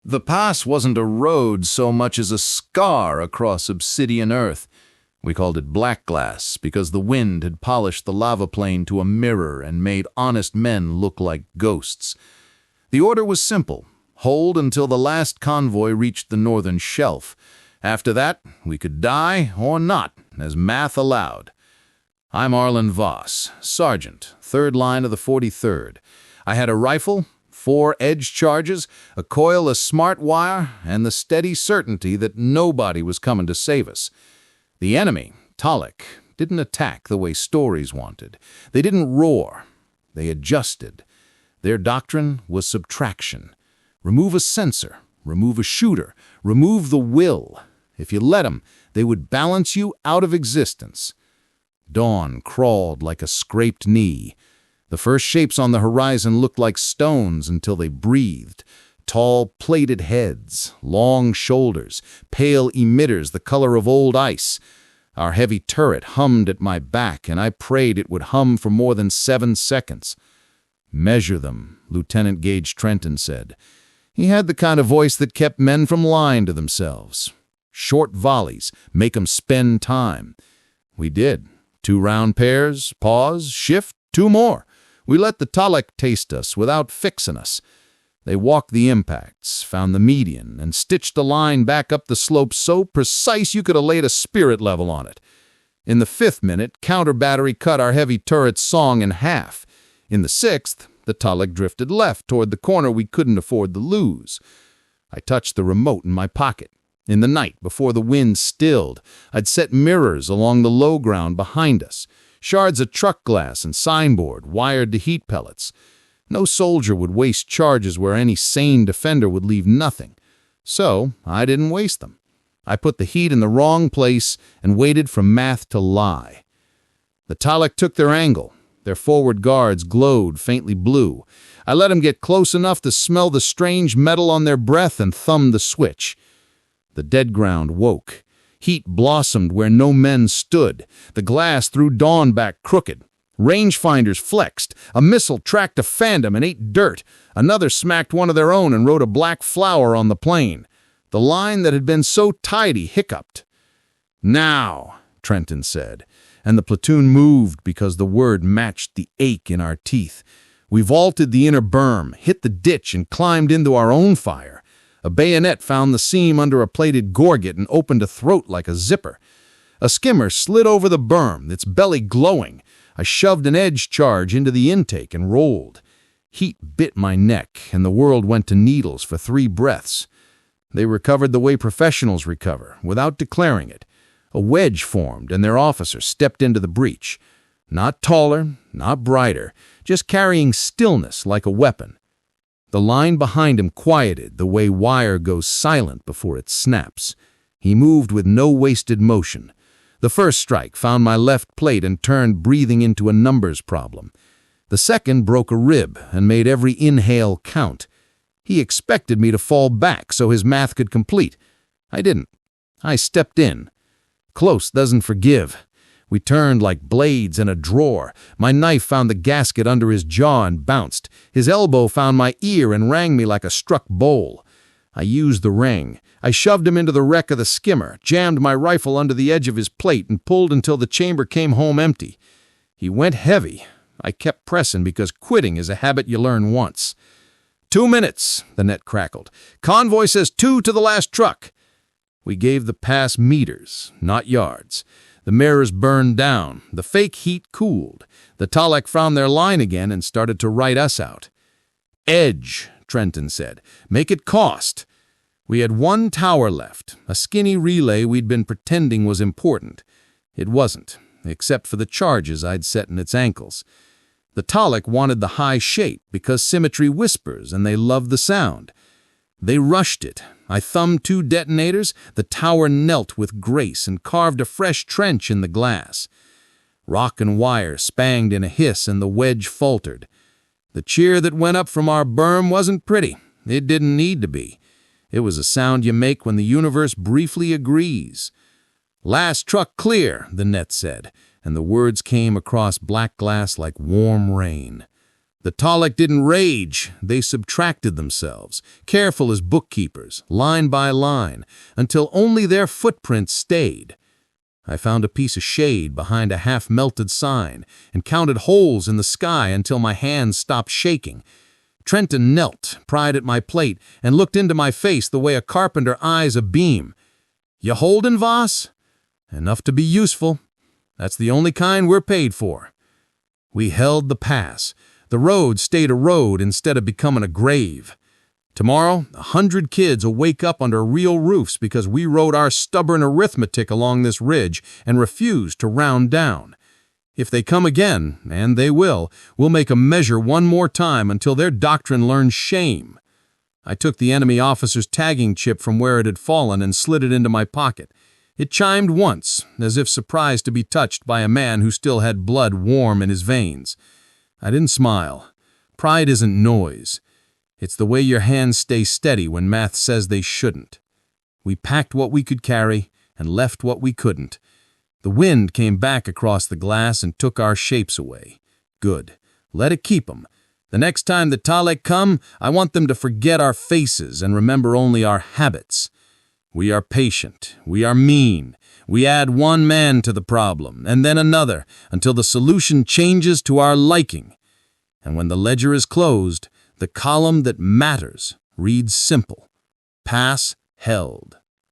The pass wasn't a road so much as a scar across obsidian earth. We called it Blackglass because the wind had polished the lava plain to a mirror and made honest men look like ghosts. The order was simple: hold until the last convoy reached the northern shelf. After that, we could die or not, as math allowed. I'm Arlen Voss, Sergeant, 3rd line of the 43rd. I had a rifle, 4 edge charges, a coil of smart wire, and the steady certainty that nobody was coming to save us. The enemy, Talek, didn't attack the way stories wanted. They didn't roar. They adjusted. Their doctrine was subtraction. Remove a sensor, remove a shooter, remove the will. If you let them, they would balance you out of existence. Dawn crawled like a scraped knee. The first shapes on the horizon looked like stones until they breathed. Tall, plated heads, long shoulders, pale emitters the color of old ice. Our heavy turret hummed at my back, and I prayed it would hum for more than 7 seconds. "Measure them," Lieutenant Gage Trenton said. He had the kind of voice that kept men from lying to themselves. Short volleys, make 'em spend time. We did. 2 round pairs, pause, shift, 2 more. We let the Talek taste us without fixing us. They walked the impacts, found the median, and stitched the line back up the slope so precise you could have laid a spirit level on it. In the 5th minute, counter-battery cut our heavy turret's song in half. In the 6th, the Talek drifted left toward the corner we couldn't afford to lose. I touched the remote in my pocket. In the night, before the wind stilled, I'd set mirrors along the low ground behind us, shards of truck glass and signboard wired to heat pellets. No soldier would waste charges where any sane defender would leave nothing. So I didn't waste them. I put the heat in the wrong place and waited for math to lie. The Talek took their angle. Their forward guards glowed faintly blue. I let them get close enough to smell the strange metal on their breath and thumbed the switch. The dead ground woke. Heat blossomed where no men stood. The glass threw dawn back crooked. Rangefinders flexed. A missile tracked a phantom and ate dirt. Another smacked one of their own and wrote a black flower on the plain. The line that had been so tidy hiccuped. "Now," Trenton said, and the platoon moved because the word matched the ache in our teeth. We vaulted the inner berm, hit the ditch, and climbed into our own fire. A bayonet found the seam under a plated gorget and opened a throat like a zipper. A skimmer slid over the berm, its belly glowing. I shoved an edge charge into the intake and rolled. Heat bit my neck, and the world went to needles for 3 breaths. They recovered the way professionals recover, without declaring it. A wedge formed, and their officer stepped into the breach. Not taller, not brighter, just carrying stillness like a weapon. The line behind him quieted the way wire goes silent before it snaps. He moved with no wasted motion. The first strike found my left plate and turned breathing into a numbers problem. The second broke a rib and made every inhale count. He expected me to fall back so his math could complete. I didn't. I stepped in. Close doesn't forgive. We turned like blades in a drawer. My knife found the gasket under his jaw and bounced. His elbow found my ear and rang me like a struck bowl. I used the ring. I shoved him into the wreck of the skimmer, jammed my rifle under the edge of his plate, and pulled until the chamber came home empty. He went heavy. I kept pressing because quitting is a habit you learn once. 2 minutes, the net crackled. Convoy says 2 to the last truck. We gave the pass meters, not yards. The mirrors burned down. The fake heat cooled. The Talek found their line again and started to write us out. "Edge," Trenton said. "Make it cost." We had 1 tower left, a skinny relay we'd been pretending was important. It wasn't, except for the charges I'd set in its ankles. The Talek wanted the high shape because symmetry whispers and they love the sound. They rushed it. I thumbed 2 detonators. The tower knelt with grace and carved a fresh trench in the glass. Rock and wire spanged in a hiss and the wedge faltered. The cheer that went up from our berm wasn't pretty. It didn't need to be. It was a sound you make when the universe briefly agrees. "Last truck clear," the net said, and the words came across black glass like warm rain. The Talek didn't rage, they subtracted themselves, careful as bookkeepers, line by line, until only their footprints stayed. I found a piece of shade behind a half-melted sign and counted holes in the sky until my hands stopped shaking. Trenton knelt, pried at my plate, and looked into my face the way a carpenter eyes a beam. "You holdin', Voss?" "Enough to be useful. That's the only kind we're paid for." We held the pass. The road stayed a road instead of becoming a grave. Tomorrow, 100 kids will wake up under real roofs because we wrote our stubborn arithmetic along this ridge and refused to round down. If they come again, and they will, we'll make a measure one more time until their doctrine learns shame. I took the enemy officer's tagging chip from where it had fallen and slid it into my pocket. It chimed once, as if surprised to be touched by a man who still had blood warm in his veins. I didn't smile. Pride isn't noise. It's the way your hands stay steady when math says they shouldn't. We packed what we could carry and left what we couldn't. The wind came back across the glass and took our shapes away. Good. Let it keep 'em. The next time the Talek come, I want them to forget our faces and remember only our habits. We are patient. We are mean. We add one man to the problem, and then another, until the solution changes to our liking. And when the ledger is closed, the column that matters reads simple: pass held.